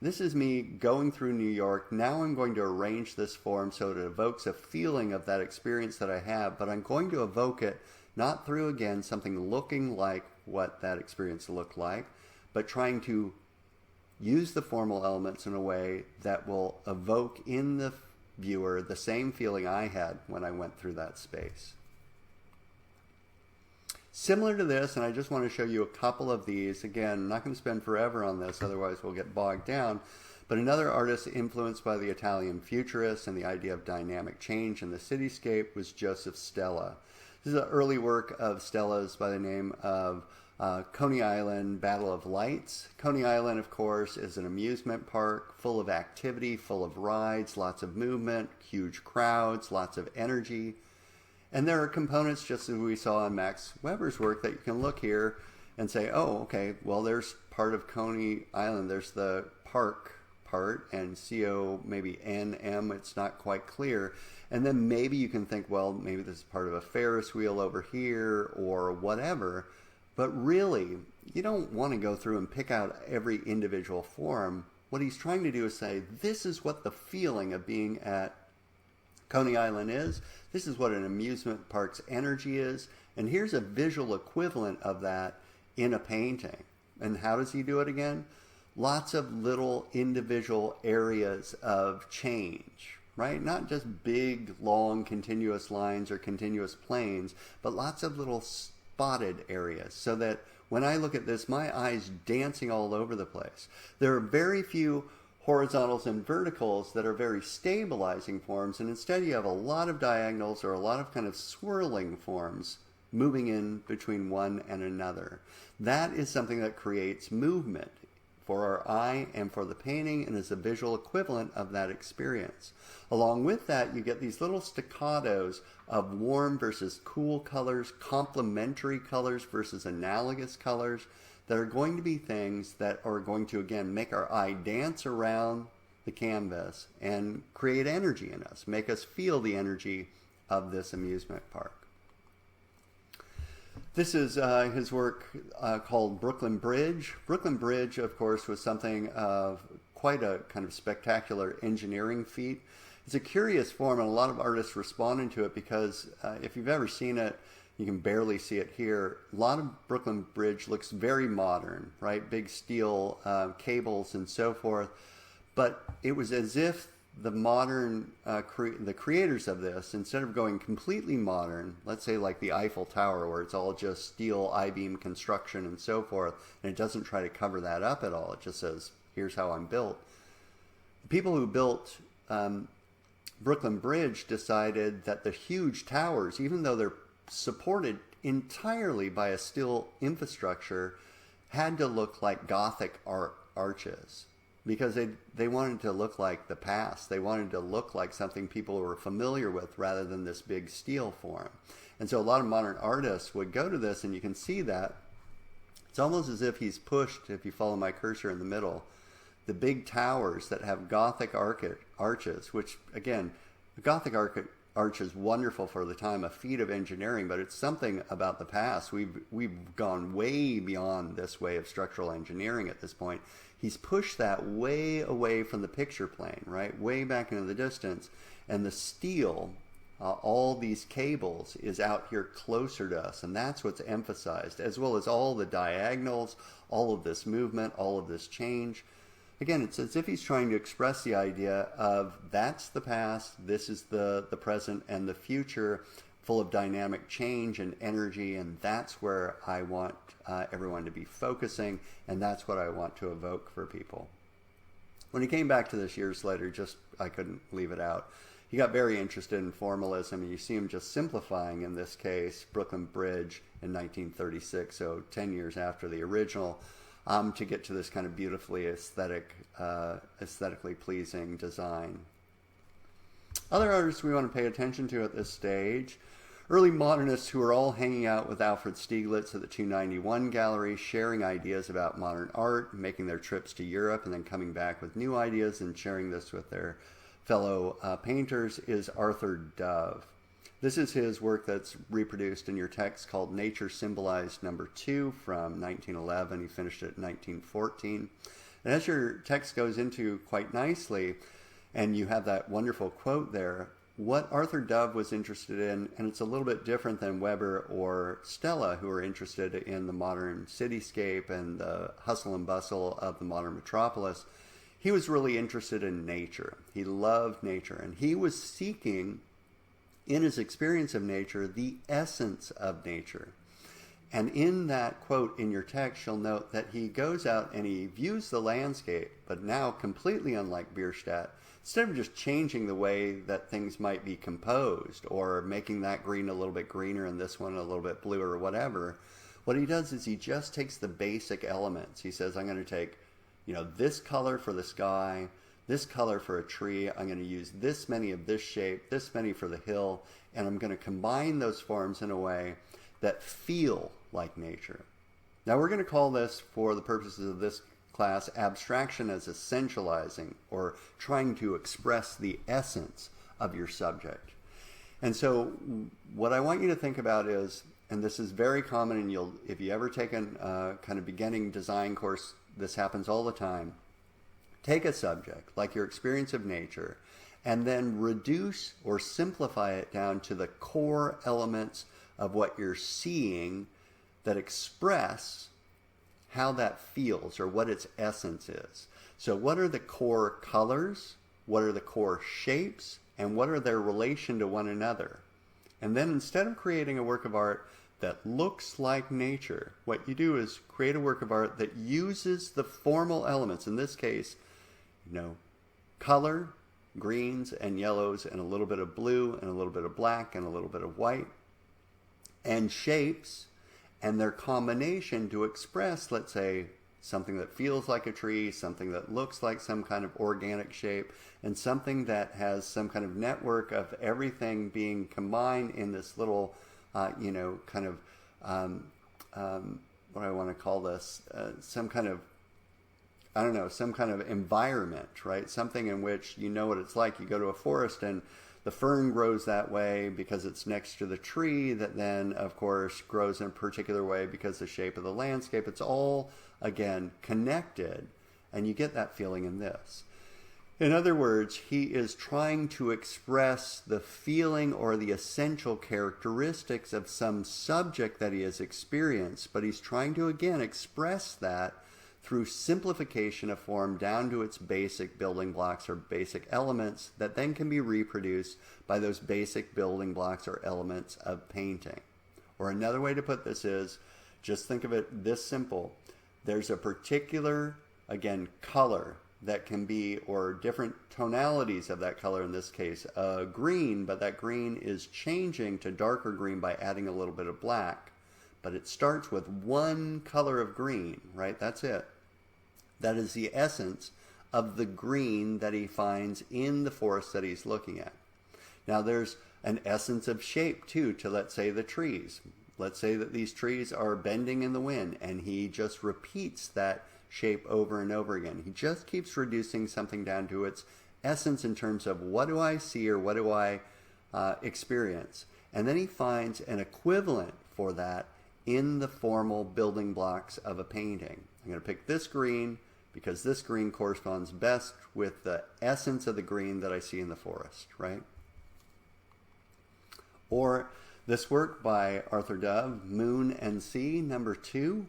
this is me going through New York. Now I'm going to arrange this form so it evokes a feeling of that experience that I have, but I'm going to evoke it not through, again, something looking like what that experience looked like, but trying to use the formal elements in a way that will evoke in the viewer the same feeling I had when I went through that space. Similar to this, and I just want to show you a couple of these. Again, I'm not going to spend forever on this, otherwise we'll get bogged down. But another artist influenced by the Italian Futurists and the idea of dynamic change in the cityscape was Joseph Stella. This is an early work of Stella's by the name of Coney Island Battle of Lights. Coney Island, of course, is an amusement park full of activity, full of rides, lots of movement, huge crowds, lots of energy. And there are components, just as we saw in Max Weber's work, that you can look here and say, oh, okay, well, there's part of Coney Island. There's the park part, and CO, maybe NM, it's not quite clear. And then maybe you can think, well, maybe this is part of a Ferris wheel over here or whatever. But really, you don't want to go through and pick out every individual form. What he's trying to do is say, this is what the feeling of being at Coney Island is. This is what an amusement park's energy is. And here's a visual equivalent of that in a painting. And how does he do it again? Lots of little individual areas of change, right? Not just big, long, continuous lines or continuous planes, but lots of little spotted areas, so that when I look at this, my eye's dancing all over the place. There are very few horizontals and verticals that are very stabilizing forms, and instead you have a lot of diagonals or a lot of kind of swirling forms moving in between one and another. That is something that creates movement for our eye and for the painting, and is a visual equivalent of that experience. Along with that, you get these little staccatos of warm versus cool colors, complementary colors versus analogous colors, that are going to be things that are going to, again, make our eye dance around the canvas and create energy in us, make us feel the energy of this amusement park. This is his work called Brooklyn Bridge. Brooklyn Bridge, of course, was something of quite a kind of spectacular engineering feat. It's a curious form, and a lot of artists responded to it because if you've ever seen it, you can barely see it here. A lot of Brooklyn Bridge looks very modern, right? Big steel cables and so forth. But it was as if the modern, the creators of this, instead of going completely modern, let's say like the Eiffel Tower, where it's all just steel I-beam construction and so forth, and it doesn't try to cover that up at all. It just says, here's how I'm built. The people who built Brooklyn Bridge decided that the huge towers, even though they're supported entirely by a steel infrastructure, had to look like Gothic arches, because they wanted to look like the past. They wanted to look like something people were familiar with rather than this big steel form. And so a lot of modern artists would go to this, and you can see that It's almost as if he's pushed, if you follow my cursor in the middle, the big towers that have Gothic arches, which, again, the Gothic arch is wonderful for the time, a feat of engineering, but it's something about the past. We've gone way beyond this way of structural engineering at this point. He's pushed that way away from the picture plane, right? Way back into the distance. And the steel, all these cables, is out here closer to us. And that's what's emphasized, as well as all the diagonals, all of this movement, all of this change. Again, it's as if he's trying to express the idea of that's the past, this is the present, and the future, full of dynamic change and energy, and that's where I want everyone to be focusing, and that's what I want to evoke for people. When he came back to this years later, I couldn't leave it out. He got very interested in formalism, and you see him just simplifying, in this case, Brooklyn Bridge in 1936, so 10 years after the original, to get to this kind of beautifully aesthetically pleasing design. Other artists we want to pay attention to at this stage, early modernists who are all hanging out with Alfred Stieglitz at the 291 Gallery, sharing ideas about modern art, making their trips to Europe, and then coming back with new ideas and sharing this with their fellow painters, is Arthur Dove. This is his work that's reproduced in your text called Nature Symbolized No. 2 from 1911. He finished it in 1914. And as your text goes into quite nicely, and you have that wonderful quote there, what Arthur Dove was interested in, and it's a little bit different than Weber or Stella, who are interested in the modern cityscape and the hustle and bustle of the modern metropolis. He was really interested in nature. He loved nature, and he was seeking, in his experience of nature, the essence of nature. And in that quote in your text, you'll note that he goes out and he views the landscape, but now completely unlike Bierstad. Instead of just changing the way that things might be composed, or making that green a little bit greener and this one a little bit bluer or whatever, what he does is he just takes the basic elements. He says, I'm going to take, this color for the sky, this color for a tree, I'm going to use this many of this shape, this many for the hill, and I'm going to combine those forms in a way that feel like nature. Now we're going to call this, for the purposes of this class, abstraction as essentializing, or trying to express the essence of your subject. And so what I want you to think about is, and this is very common, and if you ever take a kind of beginning design course, this happens all the time. Take a subject, like your experience of nature, and then reduce or simplify it down to the core elements of what you're seeing that express how that feels, or what its essence is. So what are the core colors? What are the core shapes? And what are their relation to one another? And then instead of creating a work of art that looks like nature, what you do is create a work of art that uses the formal elements, in this case, color, greens and yellows, and a little bit of blue, and a little bit of black, and a little bit of white, and shapes, and their combination to express, let's say, something that feels like a tree, something that looks like some kind of organic shape, and something that has some kind of network of everything being combined in this little, kind of, what do I want to call this, some kind of environment, right? Something in which you know what it's like. You go to a forest and the fern grows that way because it's next to the tree that then, of course, grows in a particular way because the shape of the landscape. It's all, again, connected, and you get that feeling in this. In other words, he is trying to express the feeling or the essential characteristics of some subject that he has experienced, but he's trying to, again, express that through simplification of form down to its basic building blocks or basic elements that then can be reproduced by those basic building blocks or elements of painting. Or another way to put this is, just think of it this simple. There's a particular, again, color that can be, or different tonalities of that color, in this case, green, but that green is changing to darker green by adding a little bit of black. But it starts with one color of green, right? That's it. That is the essence of the green that he finds in the forest that he's looking at. Now there's an essence of shape too to, let's say, the trees. let's say that these trees are bending in the wind, and he just repeats that shape over and over again. He just keeps reducing something down to its essence in terms of what do I see or what do I experience. And then he finds an equivalent for that in the formal building blocks of a painting. I'm going to pick this green because this green corresponds best with the essence of the green that I see in the forest, right? Or this work by Arthur Dove, Moon and Sea, number 2,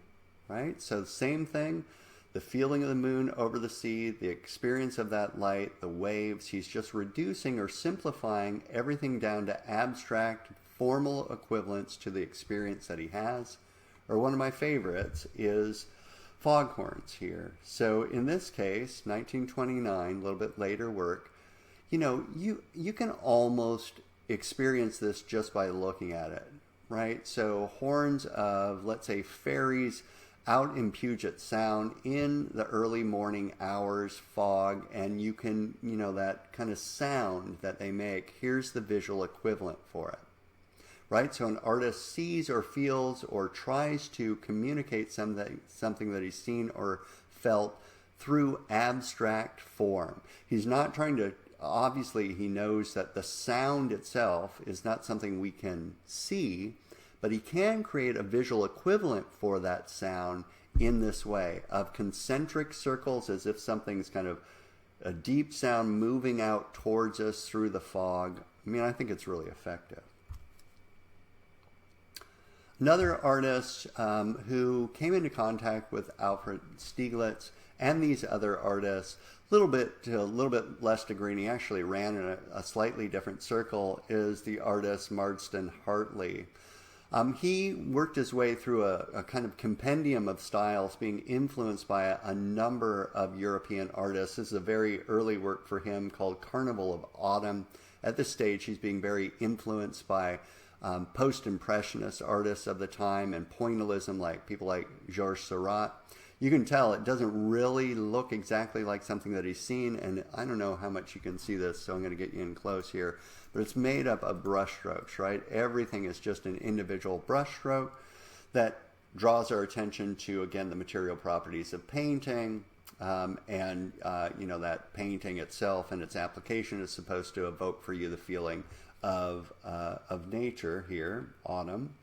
right? So same thing, the feeling of the moon over the sea, the experience of that light, the waves. He's just reducing or simplifying everything down to abstract, formal equivalents to the experience that he has. Or one of my favorites is foghorns here. So in this case, 1929, a little bit later work, you can almost experience this just by looking at it, right? So horns of, let's say, fairies out in Puget Sound in the early morning hours, fog, and you can, that kind of sound that they make, here's the visual equivalent for it, right? So an artist sees or feels or tries to communicate something that he's seen or felt through abstract form. He's not trying to, obviously he knows that the sound itself is not something we can see, but he can create a visual equivalent for that sound in this way of concentric circles, as if something's kind of a deep sound moving out towards us through the fog. I mean, I think it's really effective. Another artist who came into contact with Alfred Stieglitz and these other artists, to a little bit less degree, and he actually ran in a slightly different circle, is the artist Marston Hartley. He worked his way through a kind of compendium of styles, being influenced by a number of European artists. This is a very early work for him called Carnival of Autumn. At this stage, he's being very influenced by post-impressionist artists of the time and pointillism, like people like Georges Seurat. You can tell it doesn't really look exactly like something that he's seen, and I don't know how much you can see this, so I'm going to get you in close here. But it's made up of brushstrokes, right? Everything is just an individual brushstroke that draws our attention to, again, the material properties of painting, and that painting itself and its application is supposed to evoke for you the feeling of nature here, autumn,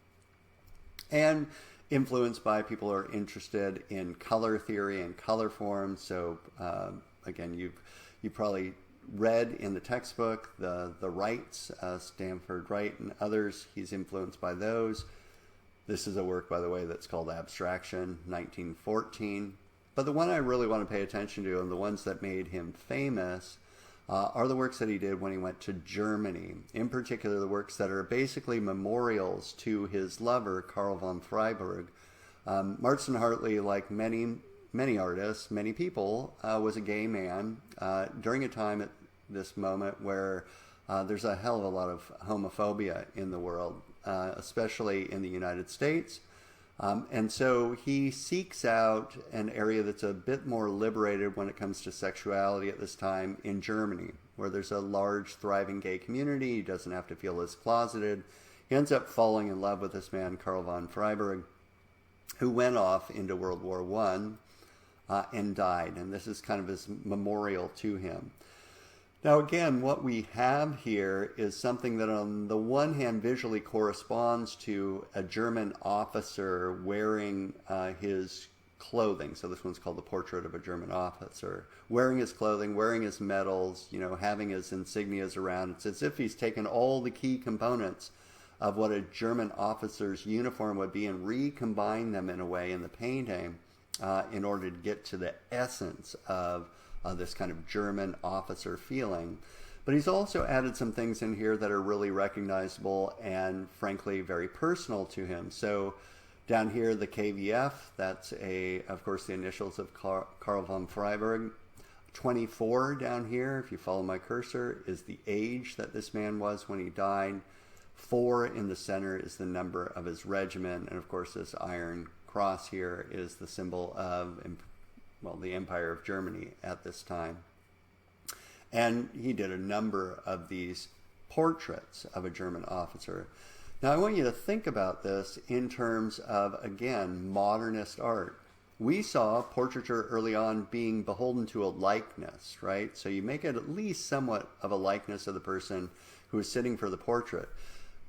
and influenced by people who are interested in color theory and color form. So again, you probably read in the textbook the Wrights, Stanford Wright and others. He's influenced by those. This is a work, by the way, that's called Abstraction, 1914. But the one I really want to pay attention to, and the ones that made him famous, are the works that he did when he went to Germany. In particular, the works that are basically memorials to his lover, Karl von Freiberg. Marston Hartley, like many artists, many people, was a gay man during a time at this moment where there's a hell of a lot of homophobia in the world, especially in the United States. And so he seeks out an area that's a bit more liberated when it comes to sexuality at this time in Germany, where there's a large, thriving gay community. He doesn't have to feel as closeted. He ends up falling in love with this man, Karl von Freiberg, who went off into World War I and died. And this is kind of his memorial to him. Now, again, what we have here is something that on the one hand visually corresponds to a German officer wearing his clothing. So this one's called The Portrait of a German Officer. Wearing his clothing, wearing his medals, having his insignias around. It's as if he's taken all the key components of what a German officer's uniform would be and recombined them in a way in the painting in order to get to the essence of this kind of German officer feeling. But he's also added some things in here that are really recognizable and frankly very personal to him. So down here, the KVF, that's of course the initials of Karl von Freiberg. 24 down here, if you follow my cursor, is the age that this man was when he died. 4 in the center is the number of his regiment, and of course this iron cross here is the symbol of the Empire of Germany at this time. And he did a number of these portraits of a German officer. Now I want you to think about this in terms of, again, modernist art. We saw portraiture early on being beholden to a likeness, right? So you make it at least somewhat of a likeness of the person who is sitting for the portrait.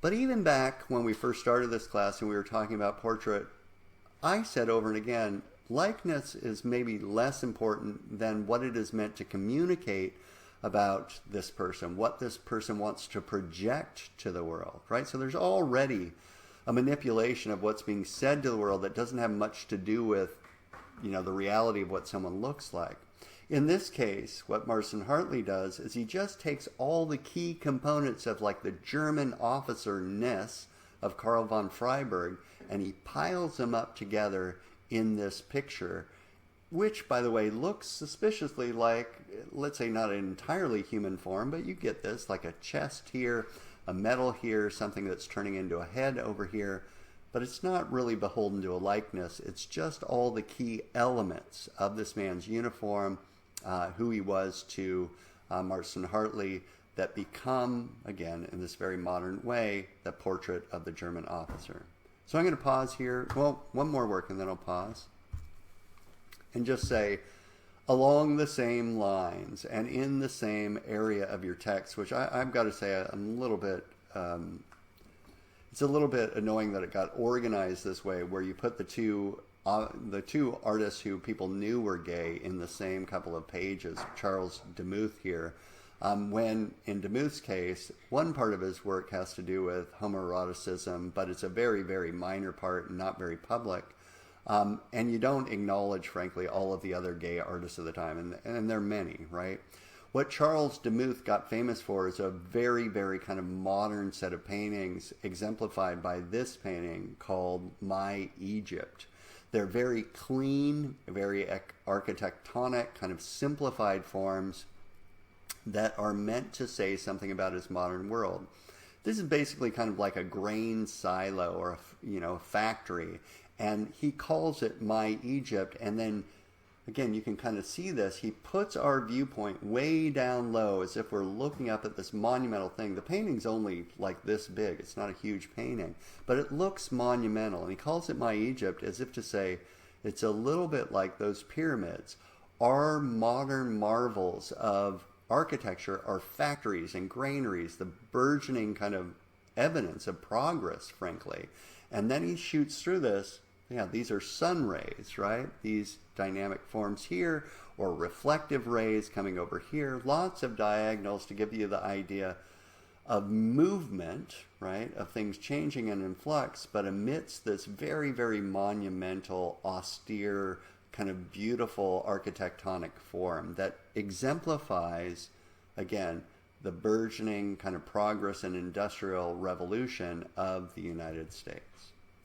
But even back when we first started this class and we were talking about portrait, I said over and again, likeness is maybe less important than what it is meant to communicate about this person, what this person wants to project to the world, right? So there's already a manipulation of what's being said to the world that doesn't have much to do with, the reality of what someone looks like. In this case, what Marston Hartley does is he just takes all the key components of like the German officer-ness of Karl von Freiberg and he piles them up together in this picture, which, by the way, looks suspiciously like, let's say, not an entirely human form, but you get this, like a chest here, a medal here, something that's turning into a head over here. But it's not really beholden to a likeness. It's just all the key elements of this man's uniform, who he was to Marston Hartley, that become, again, in this very modern way, the portrait of the German officer. So I'm going to pause here. Well, one more work and then I'll pause. And just say, along the same lines and in the same area of your text, which I've got to say I'm a little bit, it's a little bit annoying that it got organized this way, where you put the two artists who people knew were gay in the same couple of pages, Charles Demuth here, when in Demuth's case, one part of his work has to do with homoeroticism, but it's a very, very minor part and not very public. And you don't acknowledge, frankly, all of the other gay artists of the time, and there are many, right? What Charles Demuth got famous for is a very, very kind of modern set of paintings exemplified by this painting called My Egypt. They're very clean, very architectonic, kind of simplified forms that are meant to say something about his modern world. This is basically kind of like a grain silo or a factory, and he calls it My Egypt, and then again, you can kind of see this. He puts our viewpoint way down low as if we're looking up at this monumental thing. The painting's only like this big. It's not a huge painting, but it looks monumental. And he calls it My Egypt as if to say it's a little bit like those pyramids. Our modern marvels of architecture are factories and granaries, the burgeoning kind of evidence of progress, frankly. And then he shoots through this. Yeah, these are sun rays, right? These dynamic forms here, or reflective rays coming over here. Lots of diagonals to give you the idea of movement, right? Of things changing and in flux, but amidst this very, very monumental, austere, kind of beautiful architectonic form that exemplifies, again, the burgeoning kind of progress and industrial revolution of the United States.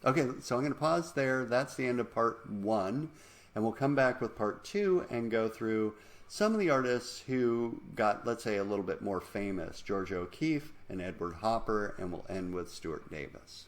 Okay, so I'm going to pause there. That's the end of part 1. And we'll come back with part 2 and go through some of the artists who got, let's say, a little bit more famous. Georgia O'Keeffe and Edward Hopper, and we'll end with Stuart Davis.